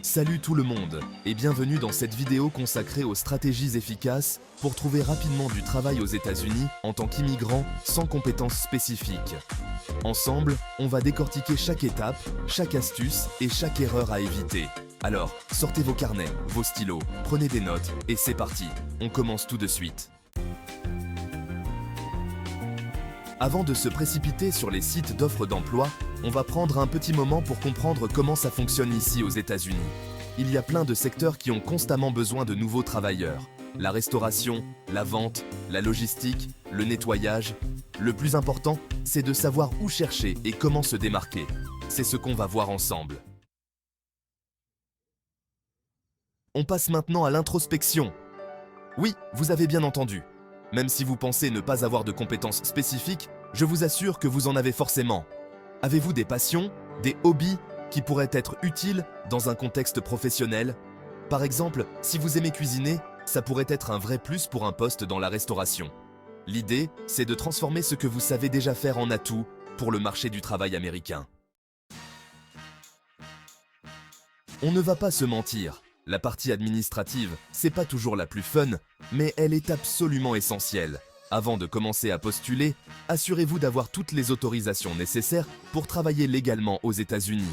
Salut tout le monde et bienvenue dans cette vidéo consacrée aux stratégies efficaces pour trouver rapidement du travail aux États-Unis en tant qu'immigrant sans compétences spécifiques. Ensemble, on va décortiquer chaque étape, chaque astuce et chaque erreur à éviter. Alors, sortez vos carnets, vos stylos, prenez des notes et c'est parti, on commence tout de suite. Avant de se précipiter sur les sites d'offres d'emploi, on va prendre un petit moment pour comprendre comment ça fonctionne ici aux États-Unis. Il y a plein de secteurs qui ont constamment besoin de nouveaux travailleurs. La restauration, la vente, la logistique, le nettoyage. Le plus important, c'est de savoir où chercher et comment se démarquer. C'est ce qu'on va voir ensemble. On passe maintenant à l'introspection. Oui, vous avez bien entendu. Même si vous pensez ne pas avoir de compétences spécifiques, je vous assure que vous en avez forcément. Avez-vous des passions, des hobbies qui pourraient être utiles dans un contexte professionnel? Par exemple, si vous aimez cuisiner, ça pourrait être un vrai plus pour un poste dans la restauration. L'idée, c'est de transformer ce que vous savez déjà faire en atout pour le marché du travail américain. On ne va pas se mentir. La partie administrative, c'est pas toujours la plus fun, mais elle est absolument essentielle. Avant de commencer à postuler, assurez-vous d'avoir toutes les autorisations nécessaires pour travailler légalement aux États-Unis.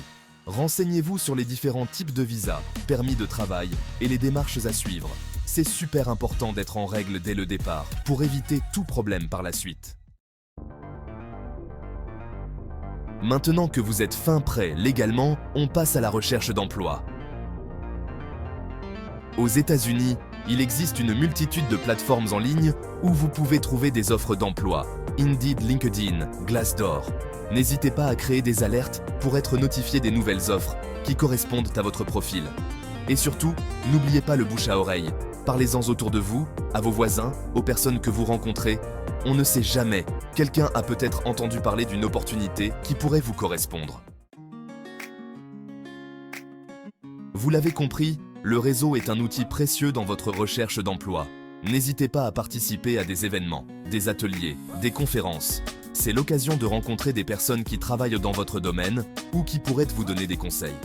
Renseignez-vous sur les différents types de visas, permis de travail et les démarches à suivre. C'est super important d'être en règle dès le départ pour éviter tout problème par la suite. Maintenant que vous êtes fin prêt légalement, on passe à la recherche d'emploi. Aux États-Unis, il existe une multitude de plateformes en ligne où vous pouvez trouver des offres d'emploi. Indeed, LinkedIn, Glassdoor. N'hésitez pas à créer des alertes pour être notifié des nouvelles offres qui correspondent à votre profil. Et surtout, n'oubliez pas le bouche à oreille. Parlez-en autour de vous, à vos voisins, aux personnes que vous rencontrez. On ne sait jamais, quelqu'un a peut-être entendu parler d'une opportunité qui pourrait vous correspondre. Vous l'avez compris, le réseau est un outil précieux dans votre recherche d'emploi. N'hésitez pas à participer à des événements, des ateliers, des conférences. C'est l'occasion de rencontrer des personnes qui travaillent dans votre domaine ou qui pourraient vous donner des conseils.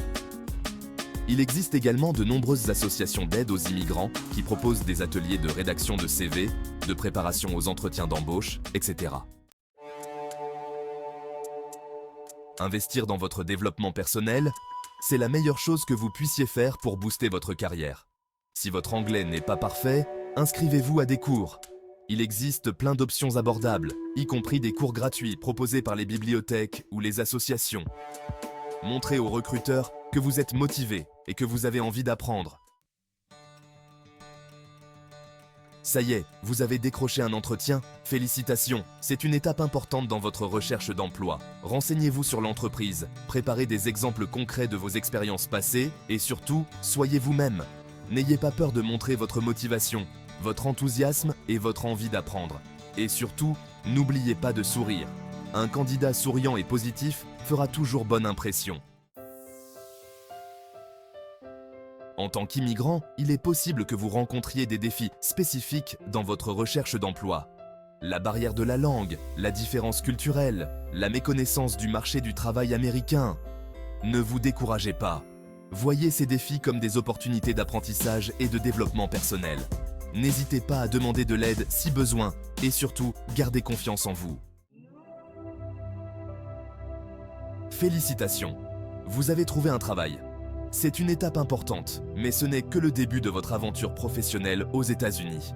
Il existe également de nombreuses associations d'aide aux immigrants qui proposent des ateliers de rédaction de CV, de préparation aux entretiens d'embauche, etc. Investir dans votre développement personnel, c'est la meilleure chose que vous puissiez faire pour booster votre carrière. Si votre anglais n'est pas parfait, inscrivez-vous à des cours. Il existe plein d'options abordables, y compris des cours gratuits proposés par les bibliothèques ou les associations. Montrez aux recruteurs que vous êtes motivé et que vous avez envie d'apprendre. Ça y est, vous avez décroché un entretien, félicitations, c'est une étape importante dans votre recherche d'emploi. Renseignez-vous sur l'entreprise, préparez des exemples concrets de vos expériences passées et surtout, soyez vous-même. N'ayez pas peur de montrer votre motivation, votre enthousiasme et votre envie d'apprendre. Et surtout, n'oubliez pas de sourire. Un candidat souriant et positif fera toujours bonne impression. En tant qu'immigrant, il est possible que vous rencontriez des défis spécifiques dans votre recherche d'emploi. La barrière de la langue, la différence culturelle, la méconnaissance du marché du travail américain. Ne vous découragez pas. Voyez ces défis comme des opportunités d'apprentissage et de développement personnel. N'hésitez pas à demander de l'aide si besoin et surtout, gardez confiance en vous. Félicitations! Vous avez trouvé un travail. C'est une étape importante, mais ce n'est que le début de votre aventure professionnelle aux États-Unis.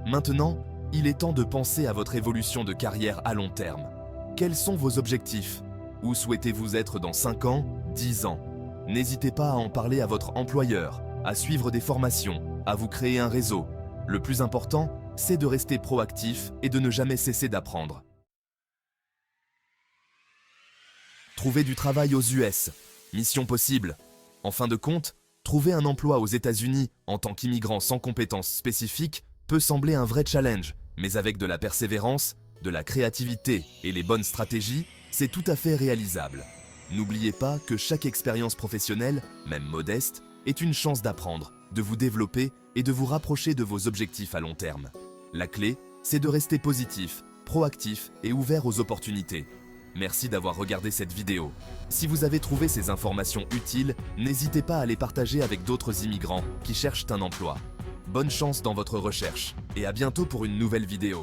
Maintenant, il est temps de penser à votre évolution de carrière à long terme. Quels sont vos objectifs? Où souhaitez-vous être dans 5 ans, 10 ans? N'hésitez pas à en parler à votre employeur, à suivre des formations, à vous créer un réseau. Le plus important, c'est de rester proactif et de ne jamais cesser d'apprendre. Trouver du travail aux US. Mission possible. En fin de compte, trouver un emploi aux États-Unis en tant qu'immigrant sans compétences spécifiques peut sembler un vrai challenge, mais avec de la persévérance, de la créativité et les bonnes stratégies, c'est tout à fait réalisable. N'oubliez pas que chaque expérience professionnelle, même modeste, est une chance d'apprendre, de vous développer et de vous rapprocher de vos objectifs à long terme. La clé, c'est de rester positif, proactif et ouvert aux opportunités. Merci d'avoir regardé cette vidéo. Si vous avez trouvé ces informations utiles, n'hésitez pas à les partager avec d'autres immigrants qui cherchent un emploi. Bonne chance dans votre recherche et à bientôt pour une nouvelle vidéo.